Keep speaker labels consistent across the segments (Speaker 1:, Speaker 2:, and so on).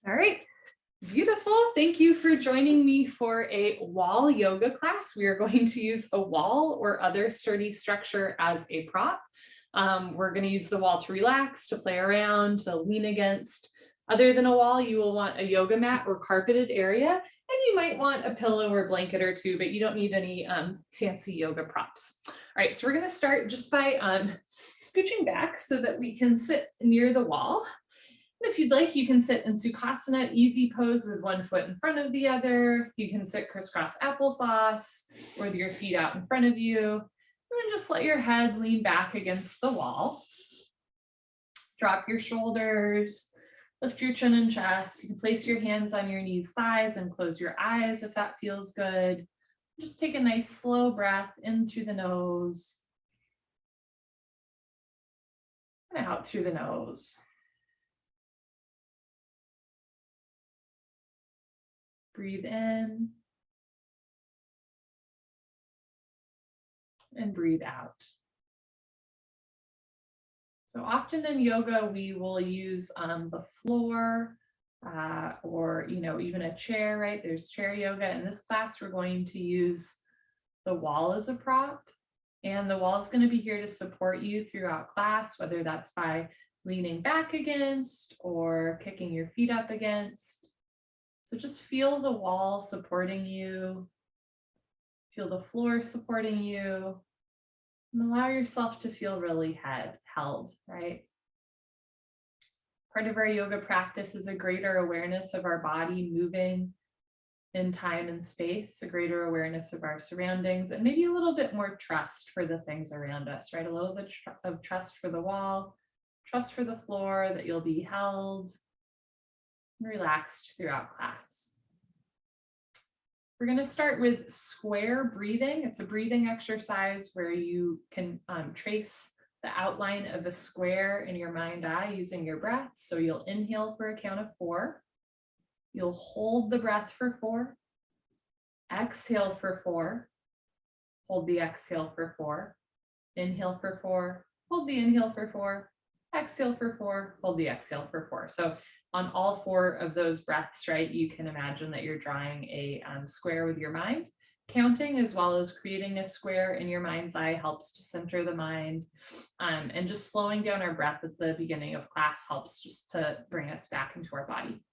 Speaker 1: All right, beautiful. Thank you for joining me for a wall yoga class. We are going to use a wall or other sturdy structure as a prop. We're going to use the wall to relax, to play around, to lean against. Other than a wall, you will want a yoga mat or carpeted area, and you might want a pillow or blanket or two, but you don't need any fancy yoga props. All right, so we're going to start just by scooching back so that we can sit near the wall. And if you'd like, you can sit in Sukhasana, easy pose with one foot in front of the other. You can sit crisscross applesauce with your feet out in front of you. And then just let your head lean back against the wall. Drop your shoulders, lift your chin and chest. You can place your hands on your knees, thighs, and close your eyes if that feels good. Just take a nice slow breath in through the nose and out through the nose. Breathe in and breathe out. So often in yoga, we will use the floor or even a chair, right? There's chair yoga. In this class, we're going to use the wall as a prop. And the wall is going to be here to support you throughout class, whether that's by leaning back against or kicking your feet up against. So just feel the wall supporting you, feel the floor supporting you, and allow yourself to feel really held, right? Part of our yoga practice is a greater awareness of our body moving in time and space, a greater awareness of our surroundings, and maybe a little bit more trust for the things around us, right? A little bit of trust for the wall, trust for the floor, that you'll be held and relaxed throughout class. We're going to start with square breathing. It's a breathing exercise where you can trace the outline of a square in your mind's eye using your breath. So you'll inhale for a count of 4. You'll hold the breath for 4. Exhale for 4. Hold the exhale for 4. Inhale for 4. Hold the inhale for 4. Exhale for 4. Hold the exhale for 4. So on all 4 of those breaths, right, you can imagine that you're drawing a square with your mind. Counting as well as creating a square in your mind's eye helps to center the mind. And just slowing down our breath at the beginning of class helps just to bring us back into our body.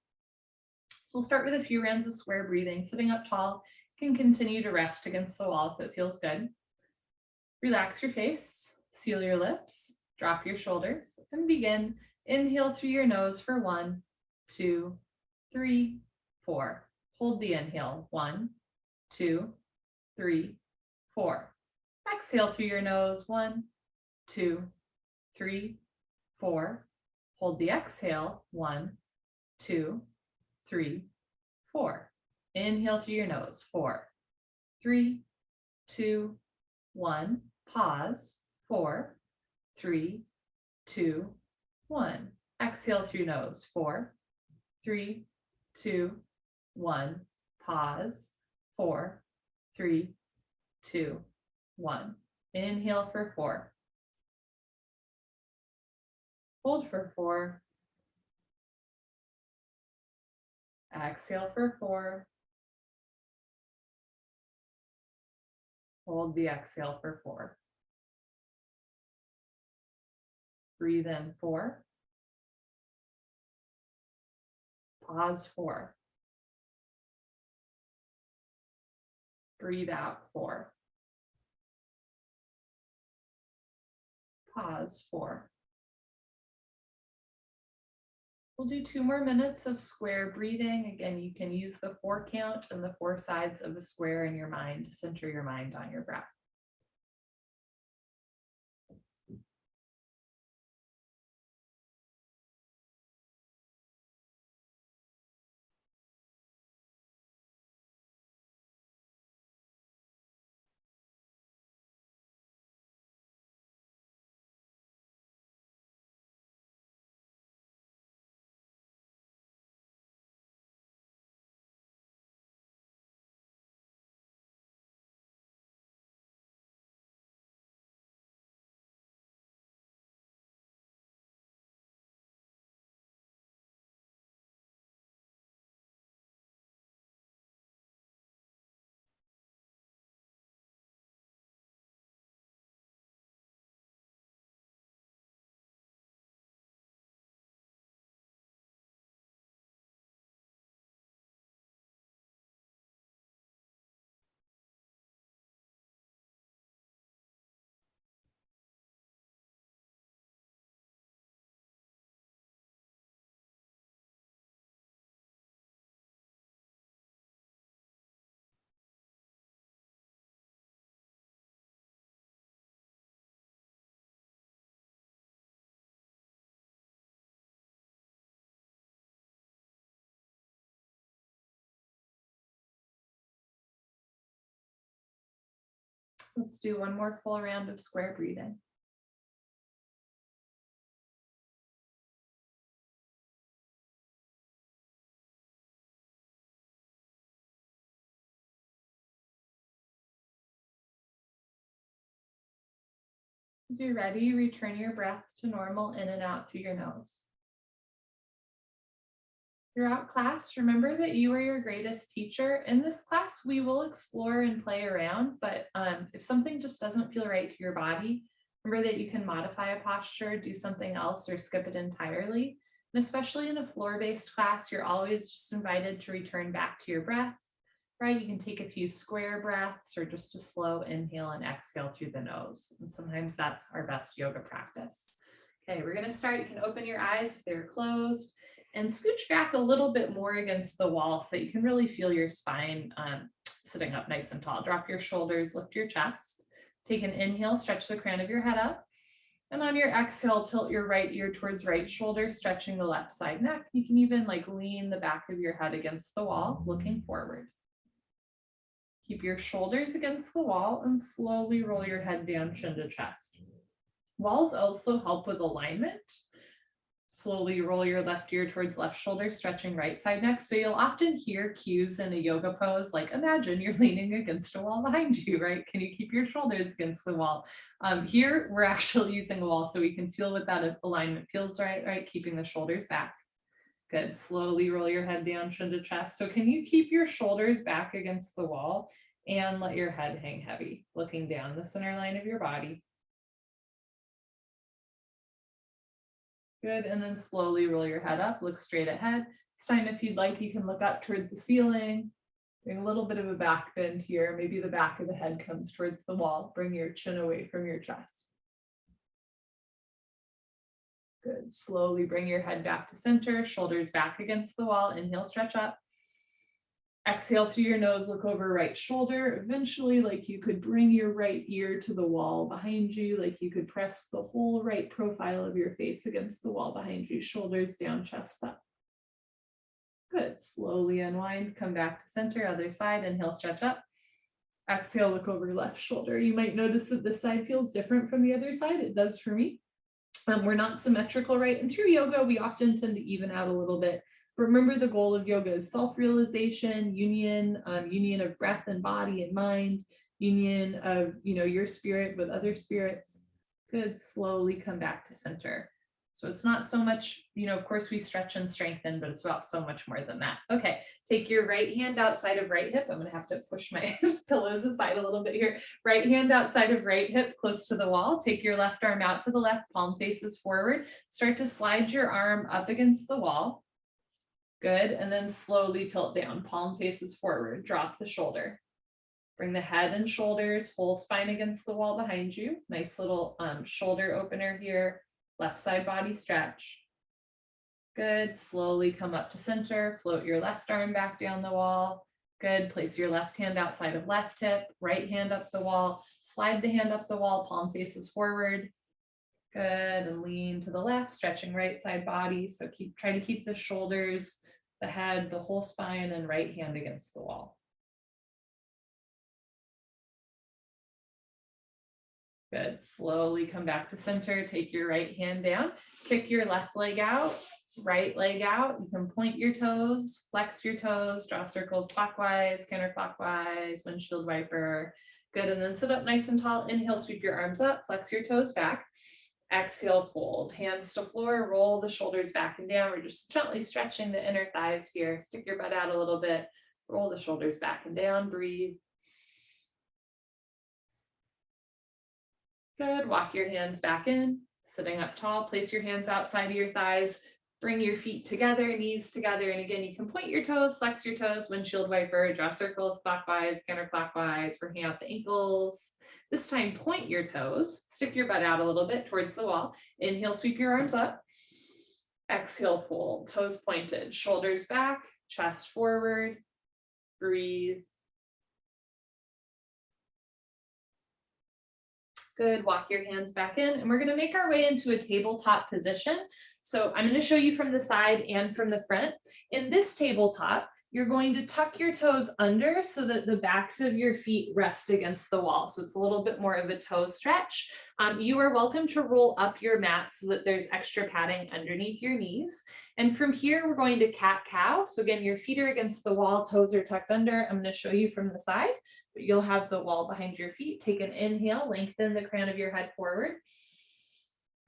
Speaker 1: So we'll start with a few rounds of square breathing. Sitting up tall, you can continue to rest against the wall if it feels good. Relax your face, seal your lips, drop your shoulders, and begin. Inhale through your nose for 1, 2, 3, 4. Hold the inhale. 1, 2, 3, 4. Exhale through your nose. 1, 2, 3, 4. Hold the exhale. 1, 2, 3, 4. Inhale through your nose. 4, 3, 2, 1. Pause. 4, 3, 2, 1. Exhale through nose. 4, 3, 2, 1. Pause. 4, 3, 2, 1. Inhale for 4. Hold for 4. Exhale for 4. Hold the exhale for 4. Breathe in 4. Pause 4. Breathe out 4. Pause 4. We'll do 2 more minutes of square breathing. Again, you can use the 4 count and the 4 sides of a square in your mind to center your mind on your breath. Let's do one more full round of square breathing. As you're ready, return your breath to normal in and out through your nose. Throughout class, remember that you are your greatest teacher. In this class, we will explore and play around, but if something just doesn't feel right to your body, remember that you can modify a posture, do something else, or skip it entirely. And especially in a floor-based class, you're always just invited to return back to your breath, right? You can take a few square breaths or just a slow inhale and exhale through the nose. And sometimes that's our best yoga practice. Okay, we're gonna start. You can open your eyes if they're closed and scooch back a little bit more against the wall so that you can really feel your spine sitting up nice and tall. Drop your shoulders, lift your chest. Take an inhale, stretch the crown of your head up. And on your exhale, tilt your right ear towards right shoulder, stretching the left side neck. You can even lean the back of your head against the wall, looking forward. Keep your shoulders against the wall and slowly roll your head down, chin to chest. Walls also help with alignment. Slowly roll your left ear towards left shoulder, stretching right side neck. So you'll often hear cues in a yoga pose, like imagine you're leaning against a wall behind you, right? Can you keep your shoulders against the wall? Here, we're actually using a wall so we can feel what that alignment feels right? Keeping the shoulders back. Good, slowly roll your head down, chin to chest. So can you keep your shoulders back against the wall and let your head hang heavy, looking down the center line of your body. Good, and then slowly roll your head up, look straight ahead. This time, if you'd like, you can look up towards the ceiling. Bring a little bit of a back bend here. Maybe the back of the head comes towards the wall. Bring your chin away from your chest. Good, slowly bring your head back to center, shoulders back against the wall. Inhale, stretch up. Exhale through your nose, look over right shoulder. Eventually, you could bring your right ear to the wall behind you, you could press the whole right profile of your face against the wall behind you, shoulders down, chest up. Good, slowly unwind, come back to center, other side, inhale, stretch up. Exhale, look over left shoulder. You might notice that this side feels different from the other side. It does for me. We're not symmetrical, right? And through yoga, we often tend to even out a little bit. Remember, the goal of yoga is self-realization, union of breath and body and mind, union of, your spirit with other spirits. Good, slowly come back to center. So it's not so much, of course we stretch and strengthen, but it's about so much more than that. Okay, take your right hand outside of right hip. I'm gonna have to push my pillows aside a little bit here. Right hand outside of right hip, close to the wall. Take your left arm out to the left, palm faces forward. Start to slide your arm up against the wall. Good, and then slowly tilt down, palm faces forward, drop the shoulder. Bring the head and shoulders, whole spine against the wall behind you. Nice little shoulder opener here, left side body stretch. Good, slowly come up to center, float your left arm back down the wall. Good, place your left hand outside of left hip, right hand up the wall, slide the hand up the wall, palm faces forward. Good, and lean to the left, stretching right side body. So try to keep the shoulders, the head, the whole spine, and right hand against the wall. Good, slowly come back to center, take your right hand down, kick your left leg out, right leg out. You can point your toes, flex your toes, draw circles clockwise, counterclockwise, windshield wiper. Good, and then sit up nice and tall. Inhale, sweep your arms up, flex your toes back. Exhale, fold, hands to floor, roll the shoulders back and down. We're just gently stretching the inner thighs here. Stick your butt out a little bit, roll the shoulders back and down, breathe. Good, walk your hands back in, sitting up tall, place your hands outside of your thighs, bring your feet together, knees together. And again, you can point your toes, flex your toes, windshield wiper, draw circles clockwise, counterclockwise, working out the ankles. This time, point your toes, stick your butt out a little bit towards the wall. Inhale, sweep your arms up. Exhale, fold, toes pointed, shoulders back, chest forward, breathe. Good, walk your hands back in, and we're gonna make our way into a tabletop position. So I'm gonna show you from the side and from the front. In this tabletop, You're going to tuck your toes under so that the backs of your feet rest against the wall. So it's a little bit more of a toe stretch. You are welcome to roll up your mat so that there's extra padding underneath your knees. And from here, we're going to cat-cow. So again, your feet are against the wall, toes are tucked under. I'm going to show you from the side, but you'll have the wall behind your feet. Take an inhale, lengthen the crown of your head forward.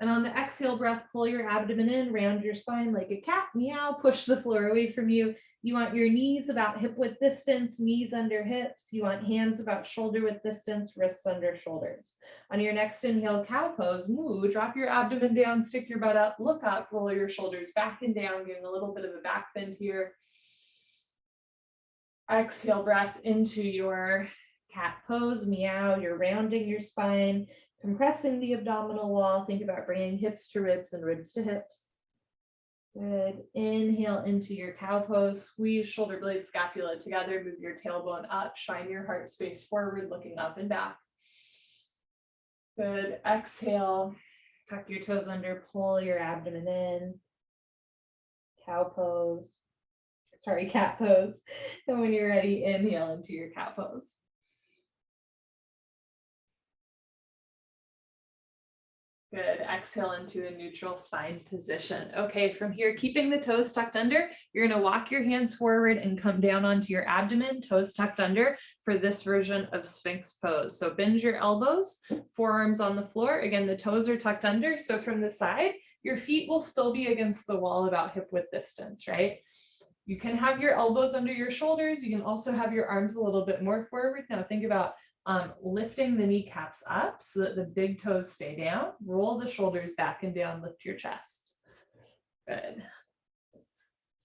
Speaker 1: And on the exhale breath, pull your abdomen in, round your spine like a cat, meow, push the floor away from you. You want your knees about hip width distance, knees under hips. You want hands about shoulder width distance, wrists under shoulders. On your next inhale, cow pose, moo, drop your abdomen down, stick your butt up, look up, roll your shoulders back and down, giving a little bit of a back bend here. Exhale breath into your cat pose, meow, you're rounding your spine, compressing the abdominal wall. Think about bringing hips to ribs and ribs to hips. Good. Inhale into your cow pose. Squeeze shoulder blades, scapula together. Move your tailbone up. Shine your heart space forward, looking up and back. Good. Exhale. Tuck your toes under. Pull your abdomen in. Cow pose. Sorry, cat pose. And when you're ready, inhale into your cow pose. Good. Exhale into a neutral spine position. Okay, from here, keeping the toes tucked under, you're going to walk your hands forward and come down onto your abdomen, toes tucked under for this version of sphinx pose. So bend your elbows, forearms on the floor. Again, the toes are tucked under. So from the side, your feet will still be against the wall about hip width distance, right? You can have your elbows under your shoulders. You can also have your arms a little bit more forward. Now think about lifting the kneecaps up so that the big toes stay down. Roll the shoulders back and down, lift your chest. Good.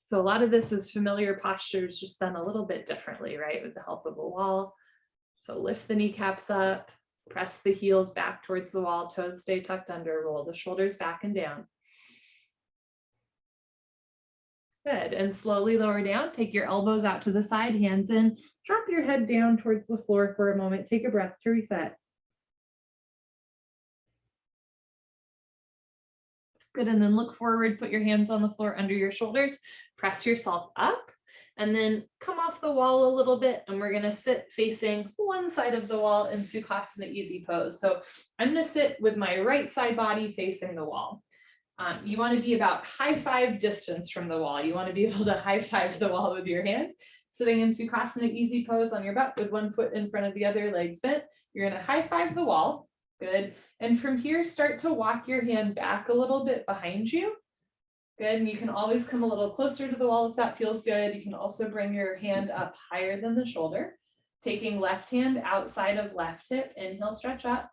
Speaker 1: So a lot of this is familiar postures, just done a little bit differently, right? With the help of a wall. So lift the kneecaps up, press the heels back towards the wall, toes stay tucked under, roll the shoulders back and down. Good, and slowly lower down, take your elbows out to the side, hands in, drop your head down towards the floor for a moment, take a breath to reset. Good, and then look forward, put your hands on the floor under your shoulders, press yourself up, and then come off the wall a little bit, and we're gonna sit facing one side of the wall in Sukhasana Easy Pose. So I'm gonna sit with my right side body facing the wall. You want to be about high five distance from the wall. You want to be able to high five the wall with your hand. Sitting in Sukhasana Easy Pose on your butt with one foot in front of the other, legs bent. You're going to high five the wall. Good. And from here, start to walk your hand back a little bit behind you. Good. And you can always come a little closer to the wall if that feels good. You can also bring your hand up higher than the shoulder. Taking left hand outside of left hip. Inhale, stretch up.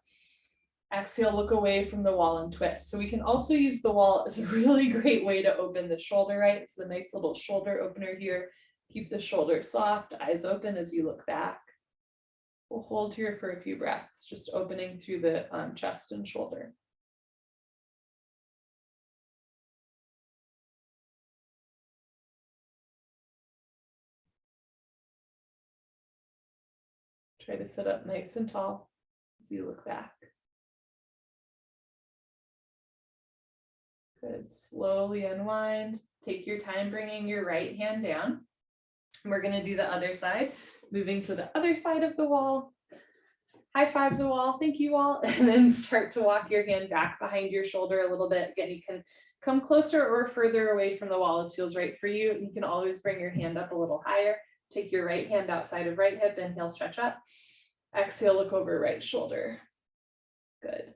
Speaker 1: Exhale, look away from the wall and twist. So we can also use the wall as a really great way to open the shoulder, right? It's a nice little shoulder opener here. Keep the shoulder soft, eyes open as you look back. We'll hold here for a few breaths, just opening through the chest and shoulder. Try to sit up nice and tall as you look back. Good. Slowly unwind. Take your time bringing your right hand down. We're going to do the other side, moving to the other side of the wall. High five the wall. Thank you all. And then start to walk your hand back behind your shoulder a little bit. Again, you can come closer or further away from the wall as feels right for you. You can always bring your hand up a little higher. Take your right hand outside of right hip. Inhale, stretch up. Exhale, look over right shoulder. Good.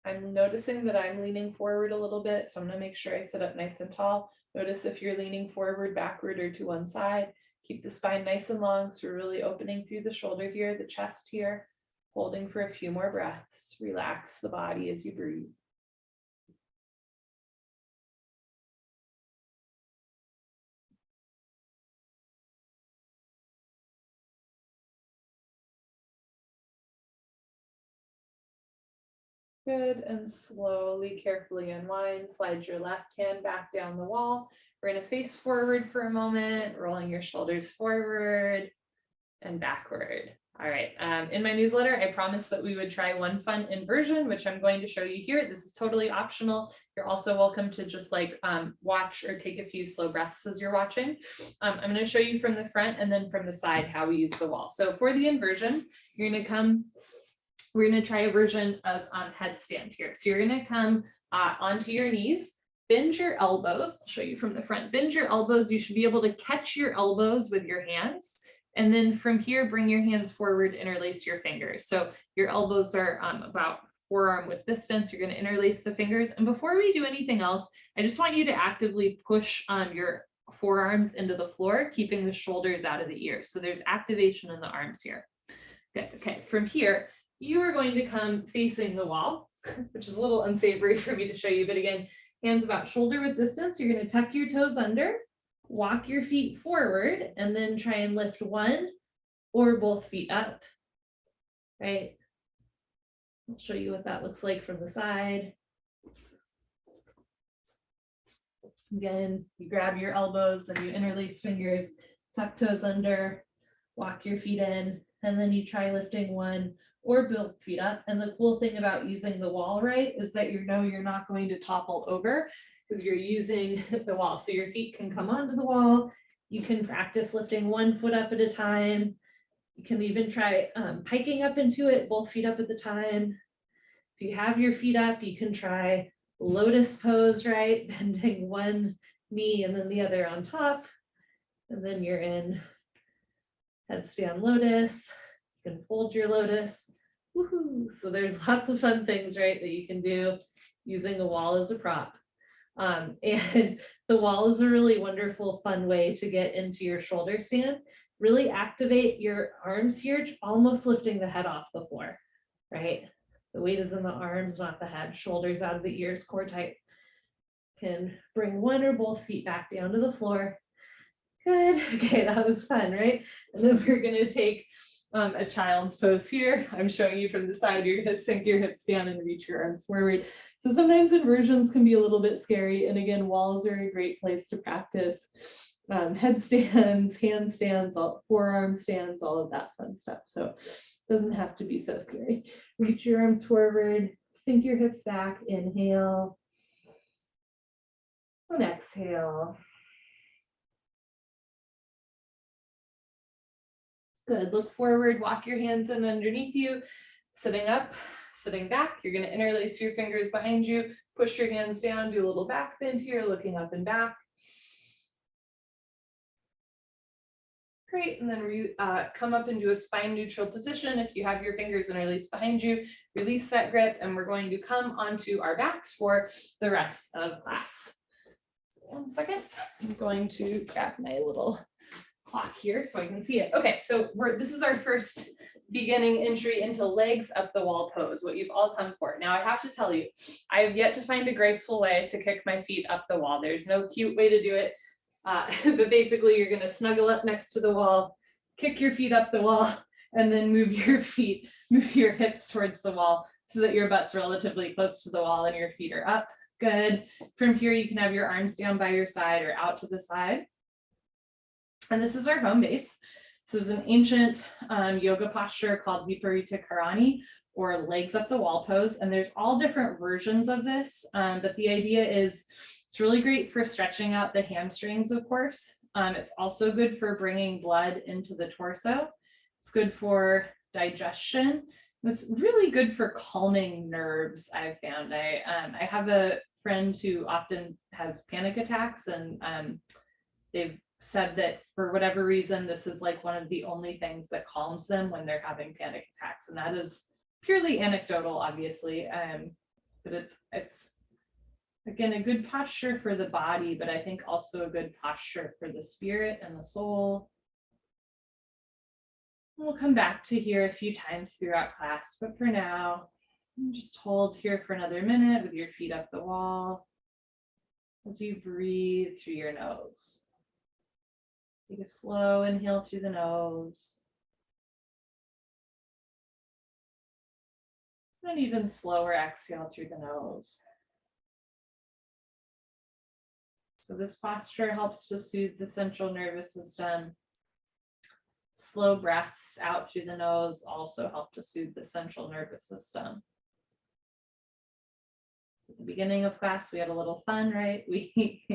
Speaker 1: I'm noticing that I'm leaning forward a little bit, so I'm going to make sure I sit up nice and tall. Notice if you're leaning forward, backward, or to one side. Keep the spine nice and long, so we're really opening through the shoulder here, the chest here, holding for a few more breaths. Relax the body as you breathe. Good, and slowly, carefully unwind. Slide your left hand back down the wall. We're going to face forward for a moment, rolling your shoulders forward and backward. All right, in my newsletter, I promised that we would try one fun inversion, which I'm going to show you here. This is totally optional. You're also welcome to just like watch or take a few slow breaths as you're watching. I'm going to show you from the front and then from the side how we use the wall. So for the inversion, you're going to come, we're going to try a version of headstand here. So you're going to come onto your knees, bend your elbows. I'll show you from the front. Bend your elbows. You should be able to catch your elbows with your hands. And then from here, bring your hands forward, interlace your fingers. So your elbows are about forearm width distance. You're going to interlace the fingers. And before we do anything else, I just want you to actively push your forearms into the floor, keeping the shoulders out of the ears. So there's activation in the arms here. Good. Okay, from here, you are going to come facing the wall, which is a little unsavory for me to show you. But again, hands about shoulder width distance. You're going to tuck your toes under. Walk your feet forward and then try and lift one or both feet up, right? I'll show you what that looks like from the side. Again, you grab your elbows, then you interlace fingers, tuck toes under, walk your feet in, and then you try lifting one or both feet up. And the cool thing about using the wall, right, is that you know you're not going to topple over because you're using the wall. So your feet can come onto the wall. You can practice lifting one foot up at a time. You can even try hiking up into it, both feet up at the time. If you have your feet up, you can try lotus pose, right? Bending one knee and then the other on top. And then you're in headstand lotus. You can fold your lotus. Woohoo! So there's lots of fun things, right, that you can do using the wall as a prop. And the wall is a really wonderful, fun way to get into your shoulder stand. Really activate your arms here, almost lifting the head off the floor, right? The weight is in the arms, not the head. Shoulders out of the ears, core tight. Can bring one or both feet back down to the floor. Good. Okay, that was fun, right? And then we're going to take a child's pose here. I'm showing you from the side. You're going to sink your hips down and reach your arms forward. So sometimes inversions can be a little bit scary. And again, walls are a great place to practice headstands, handstands, forearm stands, all of that fun stuff. So it doesn't have to be so scary. Reach your arms forward, sink your hips back, inhale, and exhale. Good, look forward, walk your hands in underneath you, sitting up, sitting back. You're going to interlace your fingers behind you, push your hands down, do a little back bend here, looking up and back. Great, and then come up into a spine neutral position. If you have your fingers interlaced behind you, release that grip, and we're going to come onto our backs for the rest of class. So 1 second, I'm going to grab my little clock here so I can see it. Okay, so this is our first beginning entry into legs up the wall pose, what you've all come for. Now I have to tell you, I have yet to find a graceful way to kick my feet up the wall. There's no cute way to do it. But basically you're going to snuggle up next to the wall, kick your feet up the wall, and then move your hips towards the wall so that your butt's relatively close to the wall and your feet are up. Good. From here, you can have your arms down by your side or out to the side. And this is our home base. This is an ancient yoga posture called Viparita Karani, or legs up the wall pose. And there's all different versions of this, but the idea is it's really great for stretching out the hamstrings, of course. It's also good for bringing blood into the torso. It's good for digestion. It's really good for calming nerves, I've found. I have a friend who often has panic attacks, and they've said that for whatever reason, this is like one of the only things that calms them when they're having panic attacks. And that is purely anecdotal, obviously, but it's again, a good posture for the body, but I think also a good posture for the spirit and the soul. We'll come back to here a few times throughout class, but for now, just hold here for another minute with your feet up the wall as you breathe through your nose. Take a slow inhale through the nose. And even slower exhale through the nose. So this posture helps to soothe the central nervous system. Slow breaths out through the nose also help to soothe the central nervous system. So at the beginning of class, we had a little fun, right? We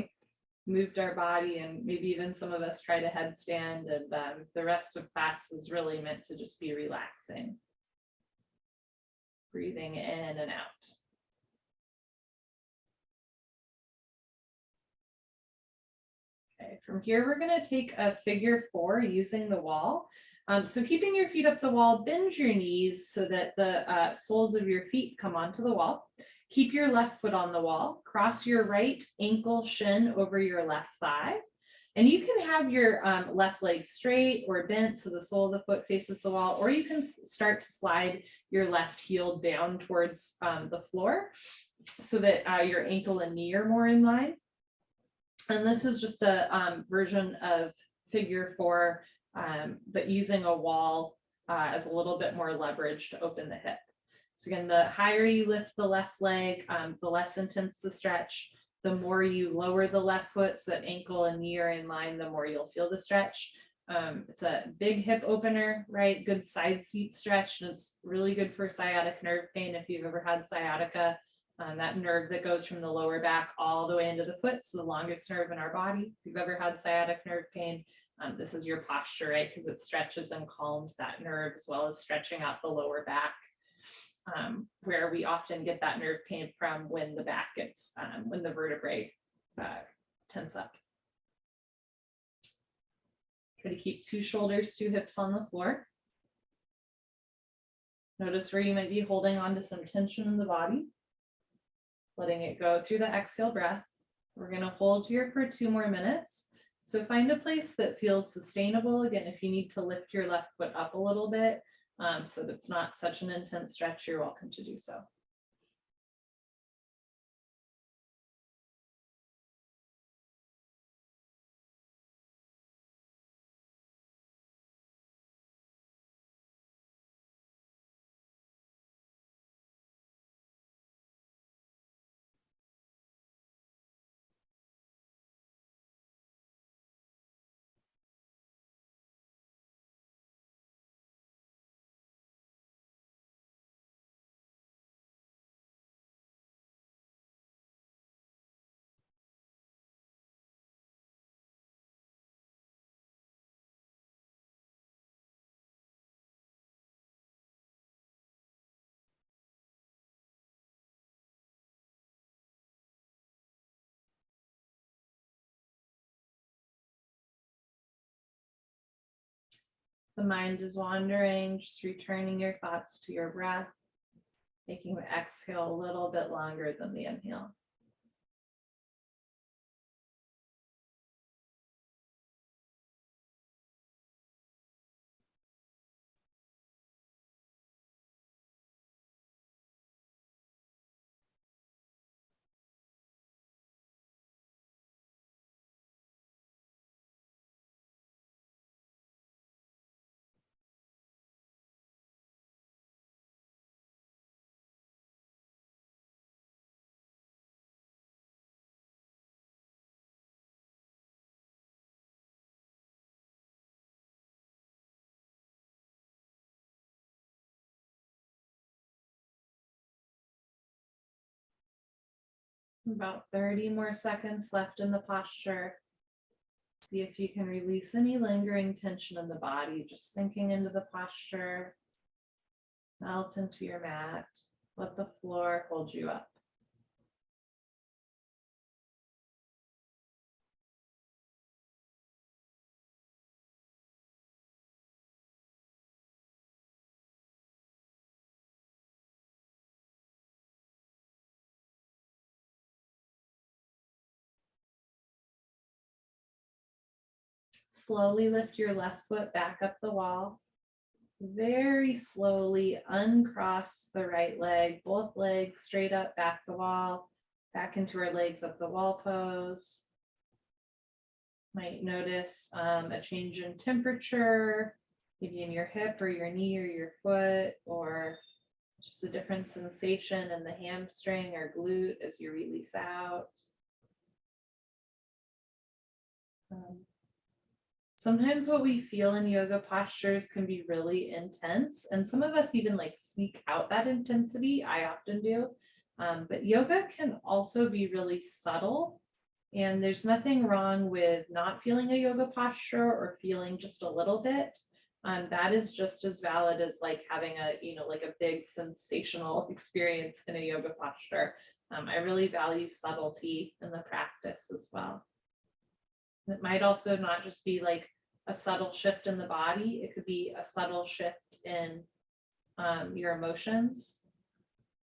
Speaker 1: moved our body, and maybe even some of us tried a headstand, and the rest of class is really meant to just be relaxing. Breathing in and out. Okay, from here, we're going to take a figure 4 using the wall. So keeping your feet up the wall, bend your knees so that the soles of your feet come onto the wall. Keep your left foot on the wall. Cross your right ankle shin over your left thigh. And you can have your left leg straight or bent so the sole of the foot faces the wall, or you can start to slide your left heel down towards the floor so that your ankle and knee are more in line. And this is just a version of figure 4, but using a wall as a little bit more leverage to open the hip. So again, the higher you lift the left leg, the less intense the stretch. The more you lower the left foot so that ankle and knee are in line, the more you'll feel the stretch. It's a big hip opener, right? Good side seat stretch, and it's really good for sciatic nerve pain if you've ever had sciatica. That nerve that goes from the lower back all the way into the foot, so the longest nerve in our body. If you've ever had sciatic nerve pain, this is your posture, right? Because it stretches and calms that nerve, as well as stretching out the lower back. Where we often get that nerve pain from when the back gets, when the vertebrae tense up. Try to keep 2 shoulders, 2 hips on the floor. Notice where you might be holding on to some tension in the body. Letting it go through the exhale breath. We're going to hold here for 2 more minutes. So find a place that feels sustainable. Again, if you need to lift your left foot up a little bit, so that it's not such an intense stretch, you're welcome to do so. The mind is wandering, just returning your thoughts to your breath, making the exhale a little bit longer than the inhale. About 30 more seconds left in the posture. See if you can release any lingering tension in the body, just sinking into the posture. Melt into your mat. Let the floor hold you up. Slowly lift your left foot back up the wall. Very slowly uncross the right leg, both legs straight up, back the wall, back into our legs up the wall pose. Might notice a change in temperature, maybe in your hip or your knee or your foot, or just a different sensation in the hamstring or glute as you release out. Sometimes what we feel in yoga postures can be really intense, and some of us even like seek out that intensity. I often do. But yoga can also be really subtle, and there's nothing wrong with not feeling a yoga posture or feeling just a little bit. That is just as valid as like having a, like a big sensational experience in a yoga posture. I really value subtlety in the practice as well. It might also not just be like a subtle shift in the body, it could be a subtle shift in your emotions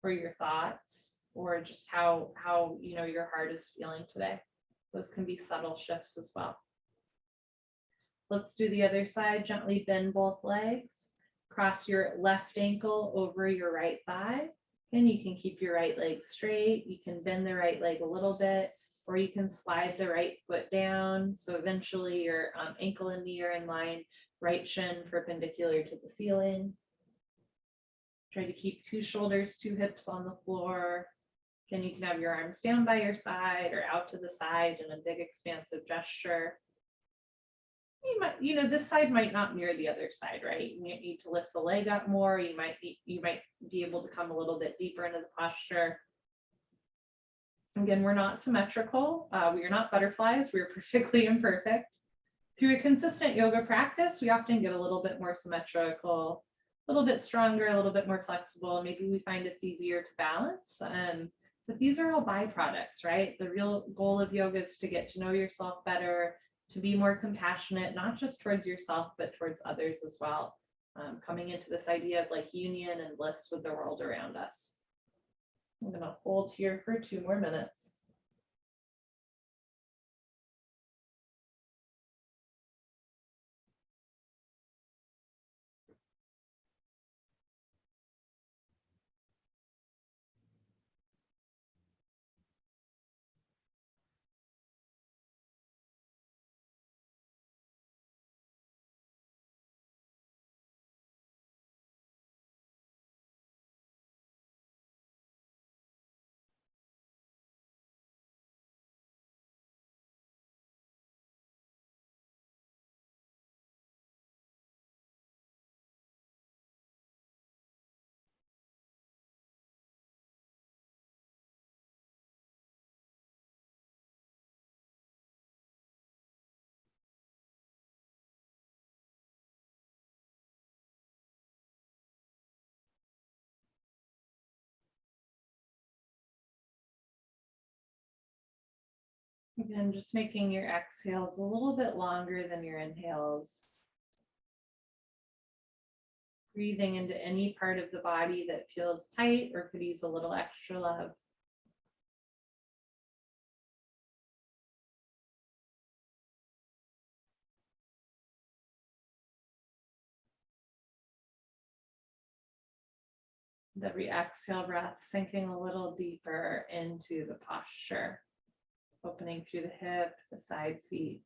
Speaker 1: or your thoughts, or just how your heart is feeling today. Those can be subtle shifts as well. Let's do the other side. Gently bend both legs. Cross your left ankle over your right thigh. And you can keep your right leg straight. You can bend the right leg a little bit, or you can slide the right foot down. So eventually your ankle and knee are in line, right shin perpendicular to the ceiling. Try to keep 2 shoulders, 2 hips on the floor. Then you can have your arms down by your side or out to the side in a big expansive gesture. You might, this side might not mirror the other side, right? You might need to lift the leg up more. You might be able to come a little bit deeper into the posture. Again, we're not symmetrical. We are not butterflies. We're perfectly imperfect. Through a consistent yoga practice, we often get a little bit more symmetrical, a little bit stronger, a little bit more flexible. Maybe we find it's easier to balance. But these are all byproducts, right? The real goal of yoga is to get to know yourself better, to be more compassionate, not just towards yourself, but towards others as well. Coming into this idea of like union and bliss with the world around us. I'm going to hold here for 2 more minutes. Again, just making your exhales a little bit longer than your inhales. Breathing into any part of the body that feels tight or could use a little extra love. With every exhale breath, sinking a little deeper into the posture, opening through the hip, the side seat.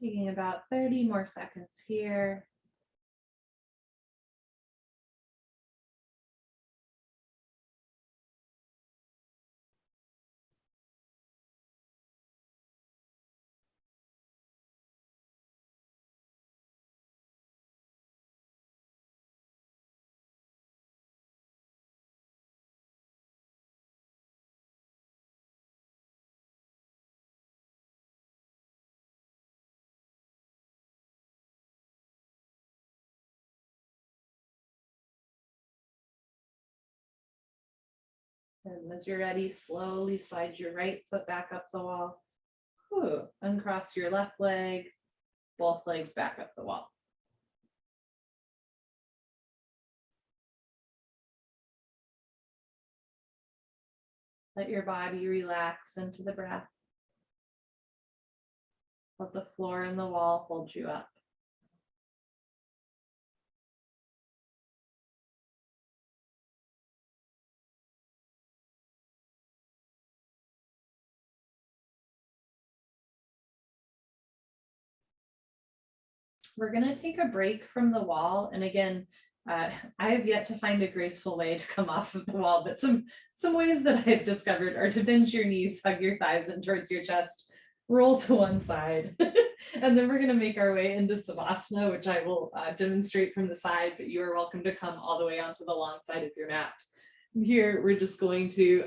Speaker 1: Taking about 30 more seconds here. And as you're ready, slowly slide your right foot back up the wall. Uncross your left leg. both legs back up the wall. Let your body relax into the breath. Let the floor and the wall hold you up. We're going to take a break from the wall. And again, I have yet to find a graceful way to come off of the wall, but some ways that I've discovered are to bend your knees, hug your thighs in towards your chest, roll to one side. And then we're going to make our way into savasana, which I will demonstrate from the side, but you are welcome to come all the way onto the long side of your mat. Here, we're just going to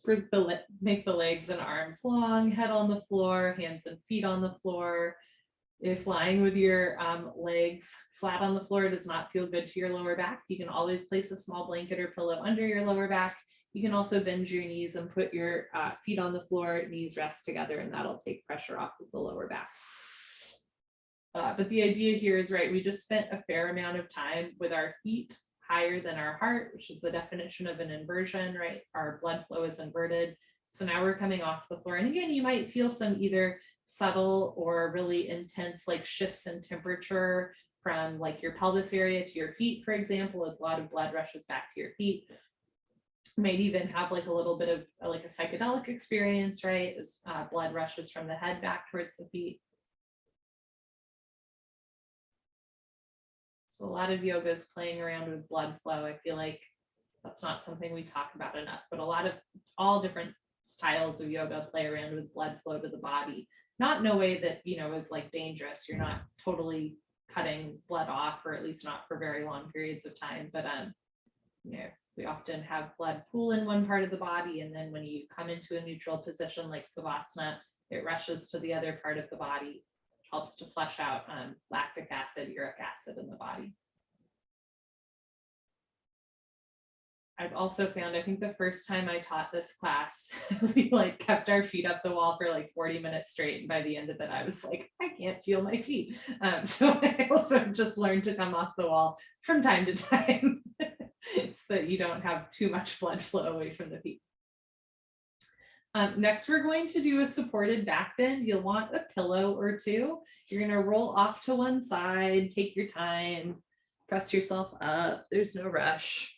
Speaker 1: make the legs and arms long, head on the floor, hands and feet on the floor. If lying with your legs flat on the floor does not feel good to your lower back, you can always place a small blanket or pillow under your lower back. You can also bend your knees and put your feet on the floor, knees rest together, and that'll take pressure off of the lower back. But the idea here is, right, we just spent a fair amount of time with our feet higher than our heart, which is the definition of an inversion, right? Our blood flow is inverted. So now we're coming off the floor. And again, you might feel some either subtle or really intense like shifts in temperature from like your pelvis area to your feet, for example, as a lot of blood rushes back to your feet. You might even have like a little bit of like a psychedelic experience, right? As blood rushes from the head back towards the feet. So a lot of yoga is playing around with blood flow. I feel like that's not something we talk about enough, but a lot of all different styles of yoga play around with blood flow to the body. Not in a way that, you know, is like dangerous. You're not totally cutting blood off, or at least not for very long periods of time. But you know, we often have blood pool in one part of the body, and then when you come into a neutral position like savasana, it rushes to the other part of the body, which helps to flush out lactic acid, uric acid in the body. I've also found, I think the first time I taught this class, we like kept our feet up the wall for like 40 minutes straight. And by the end of it, I was like, I can't feel my feet. So I also just learned to come off the wall from time to time so that you don't have too much blood flow away from the feet. Next, we're going to do a supported back bend. You'll want a pillow or two. You're going to roll off to one side, take your time, press yourself up. There's no rush.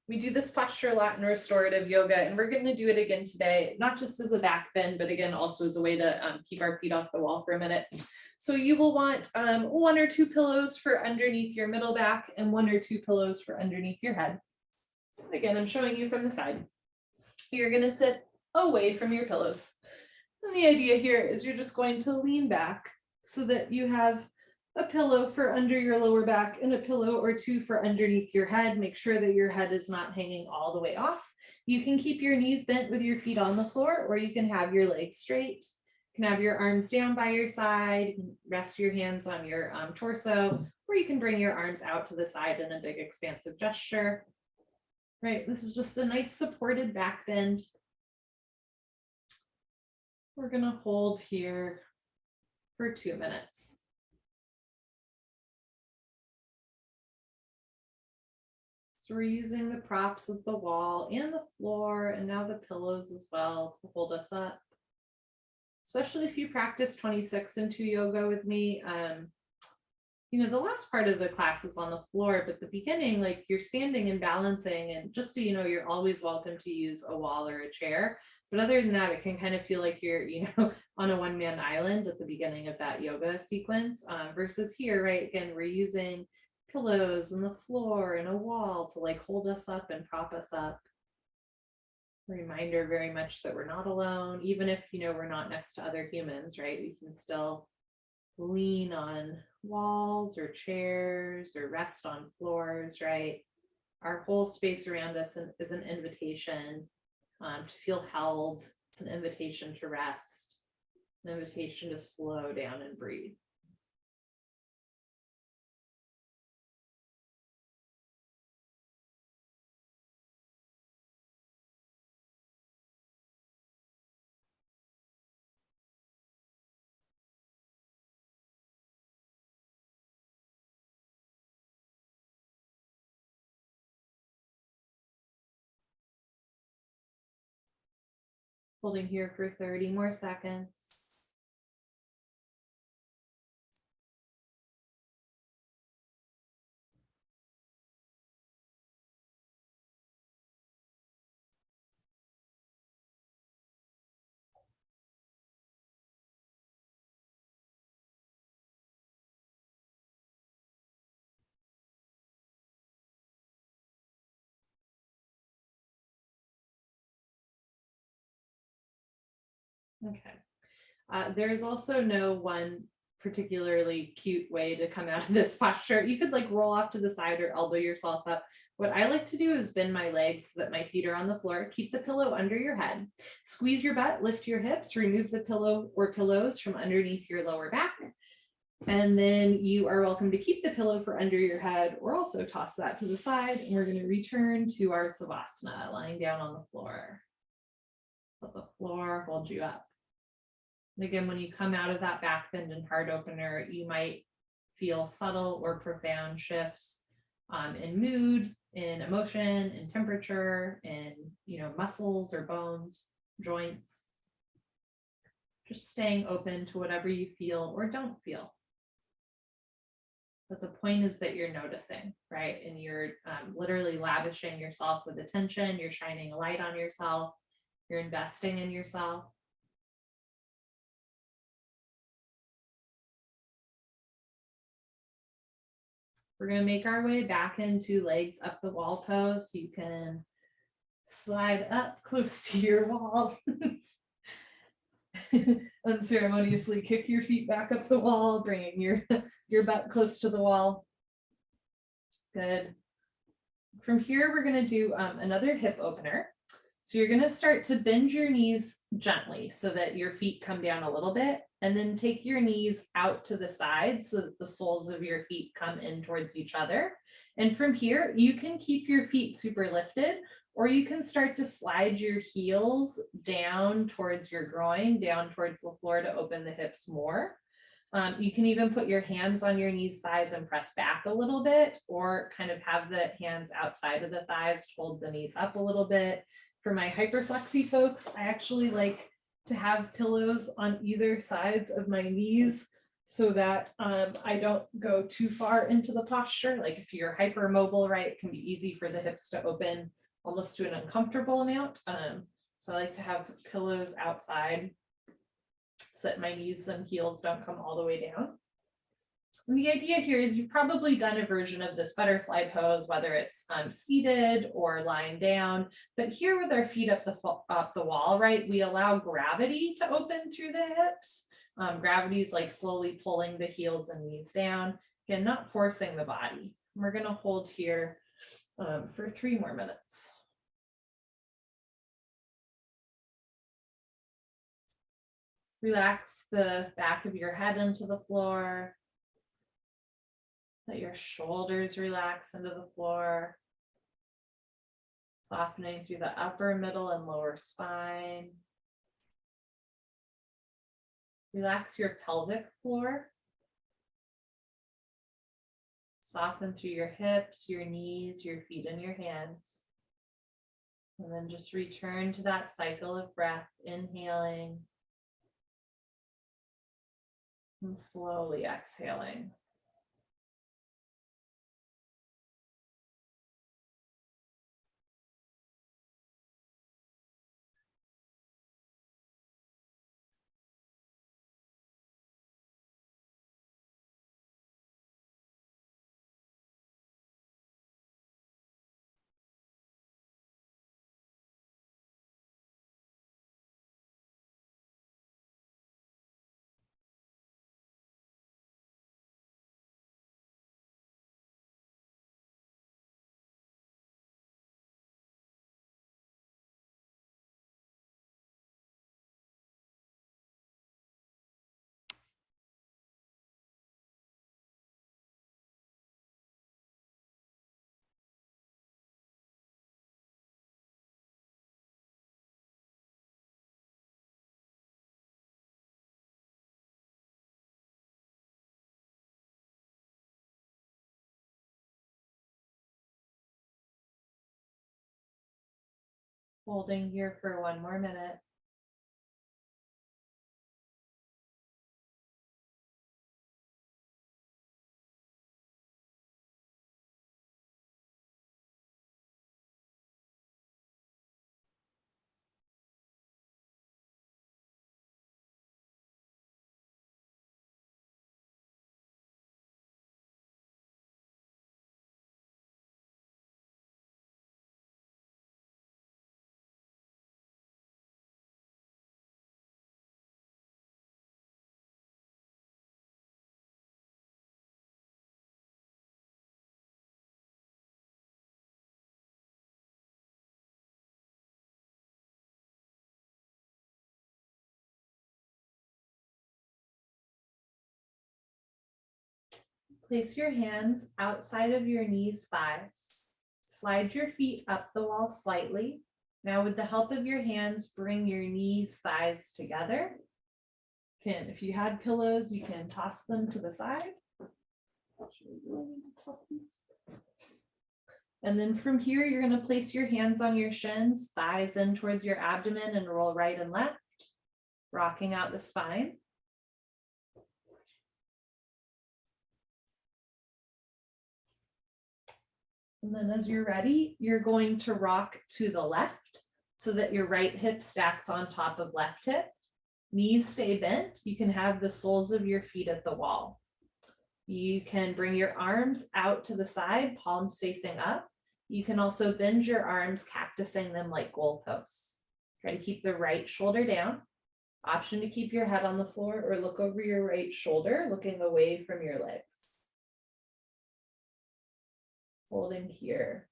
Speaker 1: We do this posture a lot in restorative yoga, and we're going to do it again today, not just as a back bend, but again, also as a way to keep our feet off the wall for a minute. So you will want 1 or 2 pillows for underneath your middle back and 1 or 2 pillows for underneath your head. Again, I'm showing you from the side. You're going to sit away from your pillows. And the idea here is you're just going to lean back so that you have a pillow for under your lower back and a pillow or 2 for underneath your head. Make sure that your head is not hanging all the way off. You can keep your knees bent with your feet on the floor, or you can have your legs straight. You can have your arms down by your side. You can rest your hands on your torso, or you can bring your arms out to the side in a big expansive gesture. Right, this is just a nice supported back bend. We're going to hold here for 2 minutes. So we're using the props of the wall and the floor, and now the pillows as well to hold us up. Especially if you practice 26 and 2 yoga with me. You know, the last part of the class is on the floor, but the beginning, like you're standing and balancing, and just so you know, you're always welcome to use a wall or a chair. But other than that, it can kind of feel like you're, you know, on a one-man island at the beginning of that yoga sequence versus here, right? Again, we're using pillows and the floor and a wall to like hold us up and prop us up. Reminder very much that we're not alone, even if, you know, we're not next to other humans, right? We can still lean on walls or chairs or rest on floors, right? Our whole space around us is an invitation to feel held. It's an invitation to rest, an invitation to slow down and breathe. Holding here for 30 more seconds. Okay. There's also no one particularly cute way to come out of this posture. You could like roll off to the side or elbow yourself up. What I like to do is bend my legs so that my feet are on the floor. Keep the pillow under your head. Squeeze your butt, lift your hips, remove the pillow or pillows from underneath your lower back. And then you are welcome to keep the pillow for under your head or also toss that to the side. And we're going to return to our savasana, lying down on the floor. Let the floor hold you up. And again, when you come out of that back bend and heart opener, you might feel subtle or profound shifts in mood, in emotion, in temperature, in muscles or bones, joints. Just staying open to whatever you feel or don't feel. But the point is that you're noticing, right? And you're literally lavishing yourself with attention. You're shining a light on yourself. You're investing in yourself. We're going to make our way back into legs up the wall pose. So you can slide up close to your wall. Unceremoniously kick your feet back up the wall, bringing your butt close to the wall. Good. From here, we're going to do another hip opener. So you're going to start to bend your knees gently so that your feet come down a little bit, and then take your knees out to the side so that the soles of your feet come in towards each other. And from here, you can keep your feet super lifted, or you can start to slide your heels down towards your groin, down towards the floor to open the hips more. You can even put your hands on your knees, thighs, and press back a little bit, or kind of have the hands outside of the thighs to hold the knees up a little bit. For my hyperflexy folks, I actually like to have pillows on either sides of my knees so that I don't go too far into the posture. Like if you're hypermobile, right, it can be easy for the hips to open almost to an uncomfortable amount. So I like to have pillows outside so that my knees and heels don't come all the way down. And the idea here is you've probably done a version of this butterfly pose, whether it's seated or lying down, but here with our feet up the wall, right, we allow gravity to open through the hips. Gravity is like slowly pulling the heels and knees down, again, not forcing the body. We're going to hold here for 3 more minutes. Relax the back of your head into the floor. Let your shoulders relax into the floor, softening through the upper, middle, and lower spine. Relax your pelvic floor. Soften through your hips, your knees, your feet, and your hands. And then just return to that cycle of breath, inhaling and slowly exhaling. Holding here for 1 more minute. Place your hands outside of your knees, thighs. Slide your feet up the wall slightly. Now with the help of your hands, bring your knees, thighs together. If you had pillows, you can toss them to the side. And then from here, you're going to place your hands on your shins, thighs in towards your abdomen, and roll right and left, rocking out the spine. And then as you're ready, you're going to rock to the left so that your right hip stacks on top of left hip. Knees stay bent. You can have the soles of your feet at the wall. You can bring your arms out to the side, palms facing up. You can also bend your arms, cactusing them like goalposts. Try to keep the right shoulder down. Option to keep your head on the floor or look over your right shoulder, looking away from your legs. Holding here.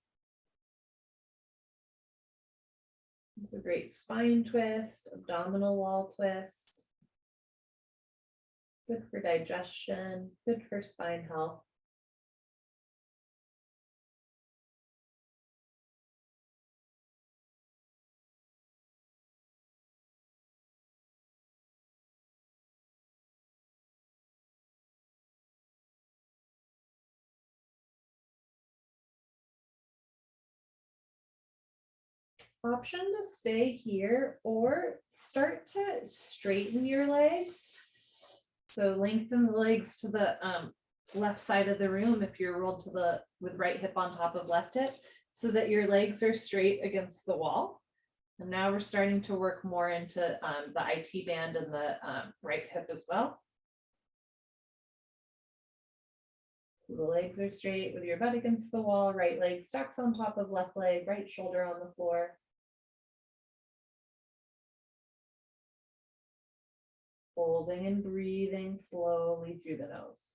Speaker 1: It's a great spine twist, abdominal wall twist. Good for digestion, good for spine health. Option to stay here or start to straighten your legs. So lengthen the legs to the left side of the room if you're rolled to the with right hip on top of left hip, so that your legs are straight against the wall. And now we're starting to work more into the IT band and the right hip as well. So the legs are straight with your butt against the wall, right leg stacks on top of left leg, right shoulder on the floor. Holding and breathing slowly through the nose.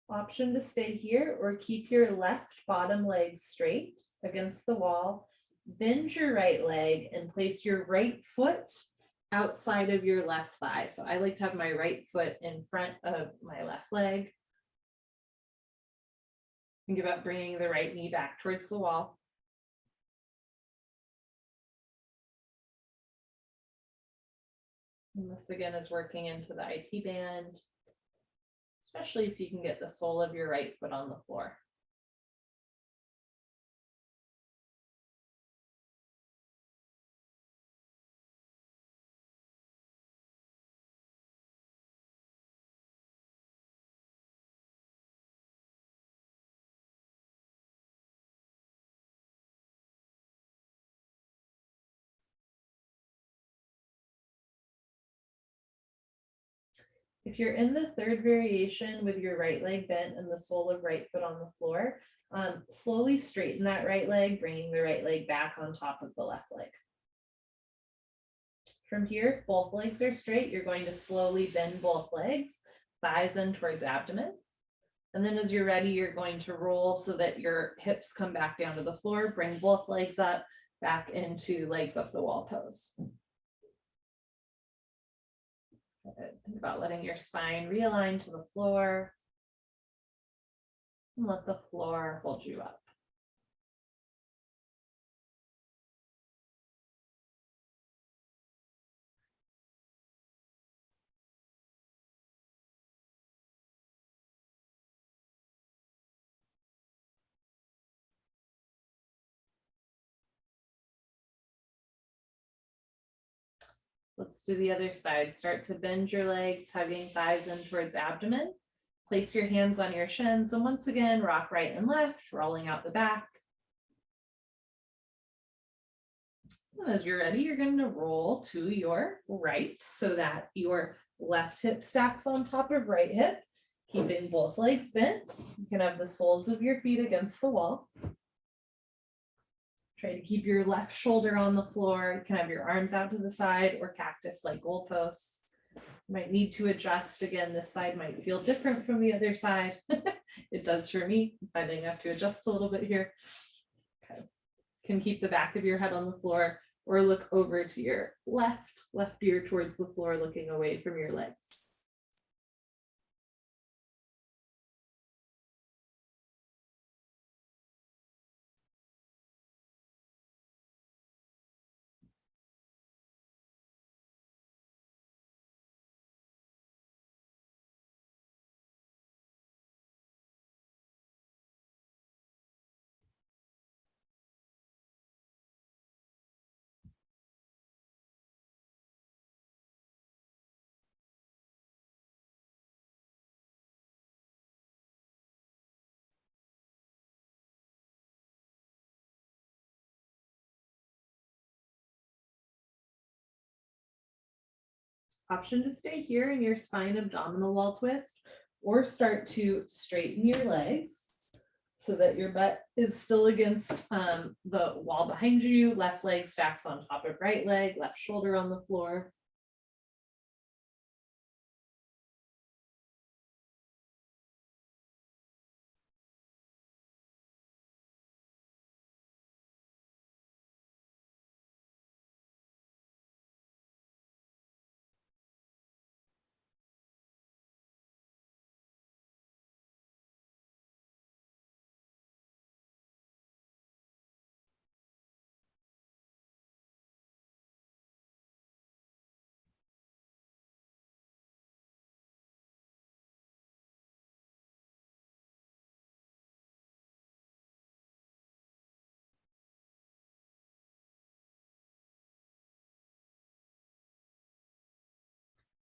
Speaker 1: Option to stay here or keep your left bottom leg straight against the wall. Bend your right leg and place your right foot outside of your left thigh. So I like to have my right foot in front of my left leg. Think about bringing the right knee back towards the wall. And this again is working into the IT band, especially if you can get the sole of your right foot on the floor. If you're in the third variation with your right leg bent and the sole of right foot on the floor, slowly straighten that right leg, bringing the right leg back on top of the left leg. From here, if both legs are straight, you're going to slowly bend both legs, thighs in towards abdomen. And then as you're ready, you're going to roll so that your hips come back down to the floor, bring both legs up, back into legs up the wall pose. Think about letting your spine realign to the floor and let the floor hold you up. Let's do the other side. Start to bend your legs, hugging thighs in towards abdomen. Place your hands on your shins, and once again, rock right and left, rolling out the back. And as you're ready, you're going to roll to your right so that your left hip stacks on top of right hip. Keeping both legs bent. You can have the soles of your feet against the wall. Try to keep your left shoulder on the floor. You can have your arms out to the side or cactus like goalposts. You might need to adjust. Again, this side might feel different from the other side. It does for me. I'm finding I have to adjust a little bit here. Okay. Can keep the back of your head on the floor or look over to your left ear towards the floor, looking away from your legs. Option to stay here in your spine abdominal wall twist, or start to straighten your legs so that your butt is still against the wall behind you. Left leg stacks on top of right leg, left shoulder on the floor.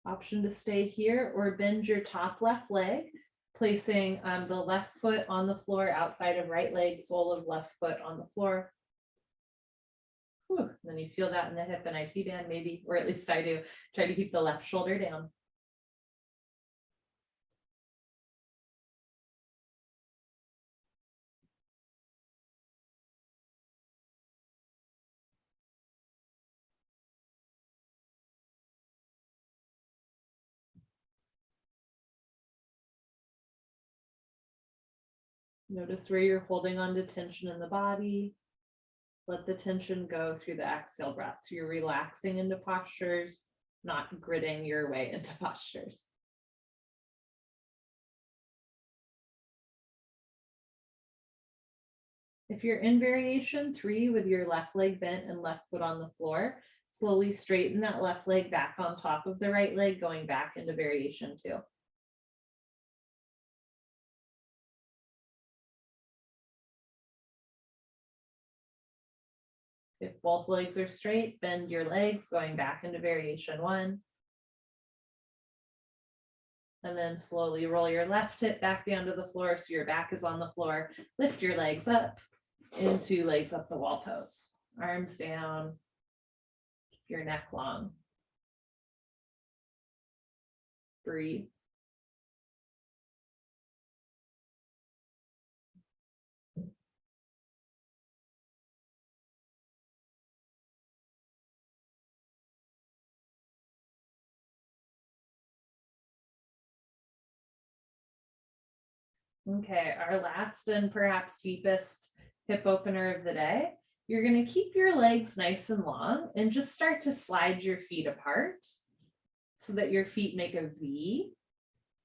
Speaker 1: Option to stay here or bend your top left leg, placing the left foot on the floor outside of right leg, sole of left foot on the floor. Whew. Then you feel that in the hip and IT band maybe, or at least I do. Try to keep the left shoulder down. Notice where you're holding on to tension in the body. Let the tension go through the exhale breath. So you're relaxing into postures, not gritting your way into postures. If you're in variation 3 with your left leg bent and left foot on the floor, slowly straighten that left leg back on top of the right leg, going back into variation 2. If both legs are straight, bend your legs, going back into variation 1. And then slowly roll your left hip back down to the floor so your back is on the floor. Lift your legs up into legs up the wall pose. Arms down, keep your neck long. Breathe. Okay, our last and perhaps deepest hip opener of the day. You're going to keep your legs nice and long and just start to slide your feet apart so that your feet make a V.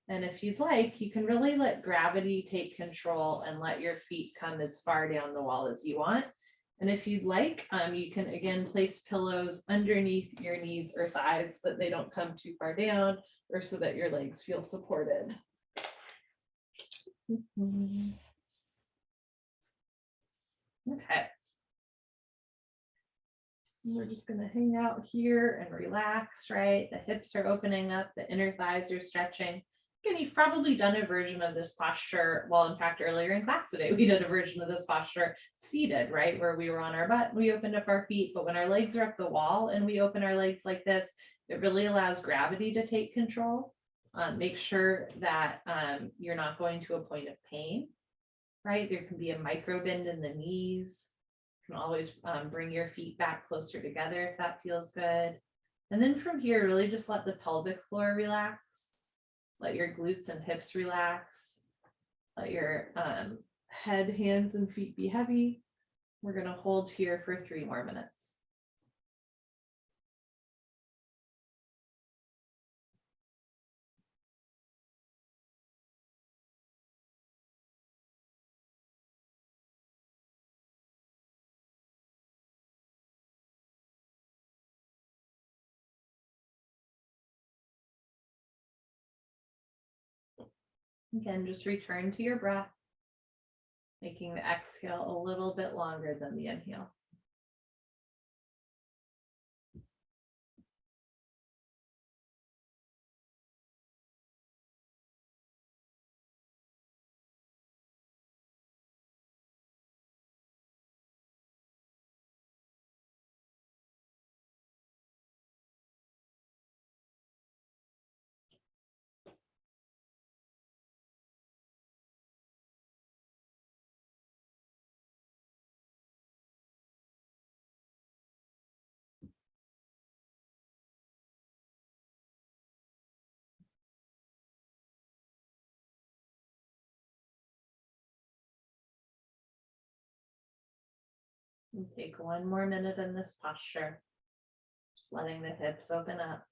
Speaker 1: And if you'd like, you can really let gravity take control and let your feet come as far down the wall as you want. And if you'd like, you can again place pillows underneath your knees or thighs so that they don't come too far down, or so that your legs feel supported. Okay. We're just going to hang out here and relax, right? The hips are opening up, the inner thighs are stretching. Again, you've probably done a version of this posture. Well, in fact, earlier in class today, we did a version of this posture seated, right? Where we were on our butt, we opened up our feet, but when our legs are up the wall and we open our legs like this, it really allows gravity to take control. Make sure that you're not going to a point of pain, right? There can be a micro bend in the knees. You can always bring your feet back closer together if that feels good. And then from here, really just let the pelvic floor relax. Let your glutes and hips relax. Let your head, hands, and feet be heavy. We're going to hold here for 3 more minutes. Again, just return to your breath, making the exhale a little bit longer than the inhale. And take 1 more minute in this posture, just letting the hips open up.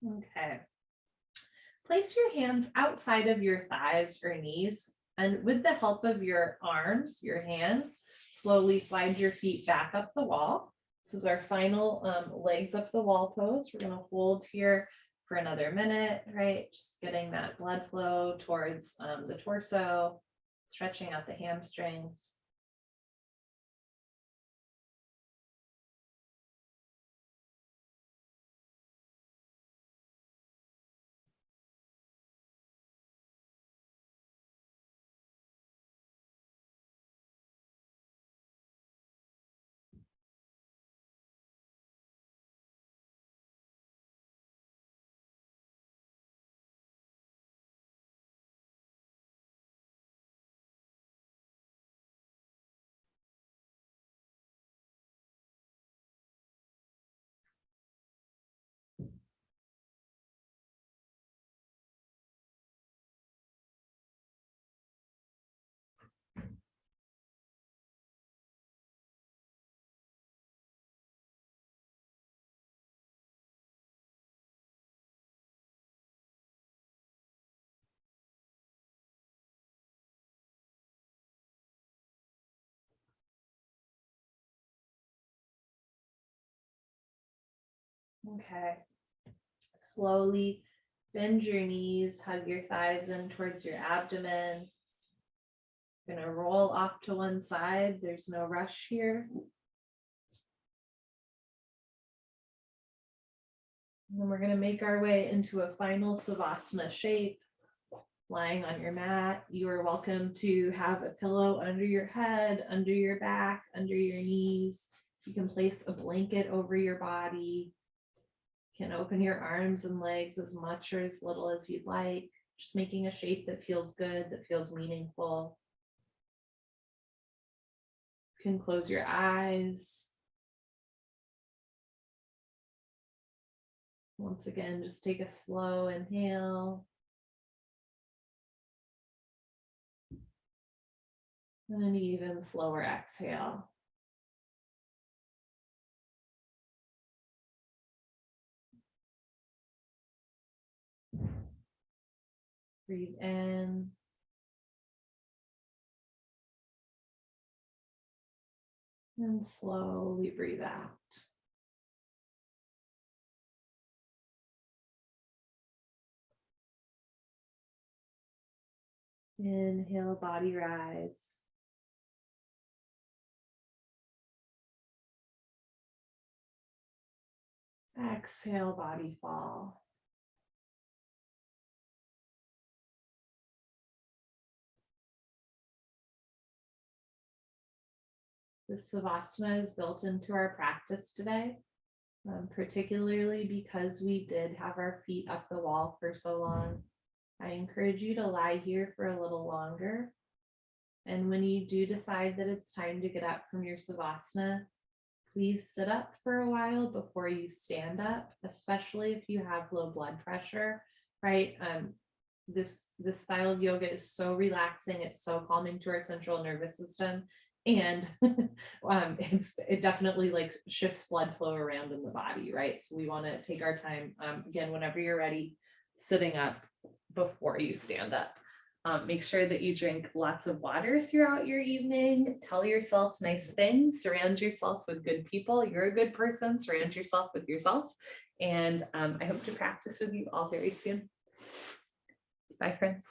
Speaker 1: Okay. Place your hands outside of your thighs or knees, and with the help of your arms, your hands, slowly slide your feet back up the wall. This is our final legs up the wall pose. We're going to hold here for another minute, right? Just getting that blood flow towards the torso, stretching out the hamstrings. Okay. Slowly bend your knees, hug your thighs in towards your abdomen. You're going to roll off to one side. There's no rush here. And then we're going to make our way into a final savasana shape, lying on your mat. You are welcome to have a pillow under your head, under your back, under your knees. You can place a blanket over your body. You can open your arms and legs as much or as little as you'd like, just making a shape that feels good, that feels meaningful. You can close your eyes. Once again, just take a slow inhale. And an even slower exhale. Breathe in. And slowly breathe out. Inhale, body rise. Exhale, body fall. This savasana is built into our practice today, particularly because we did have our feet up the wall for so long. I encourage you to lie here for a little longer. And when you do decide that it's time to get up from your savasana, please sit up for a while before you stand up, especially if you have low blood pressure, right? This style of yoga is so relaxing. It's so calming to our central nervous system. And it definitely like shifts blood flow around in the body, right? So we want to take our time, again, whenever you're ready, sitting up before you stand up. Make sure that you drink lots of water throughout your evening. Tell yourself nice things. Surround yourself with good people. You're a good person. Surround yourself with yourself. And I hope to practice with you all very soon. Bye, friends.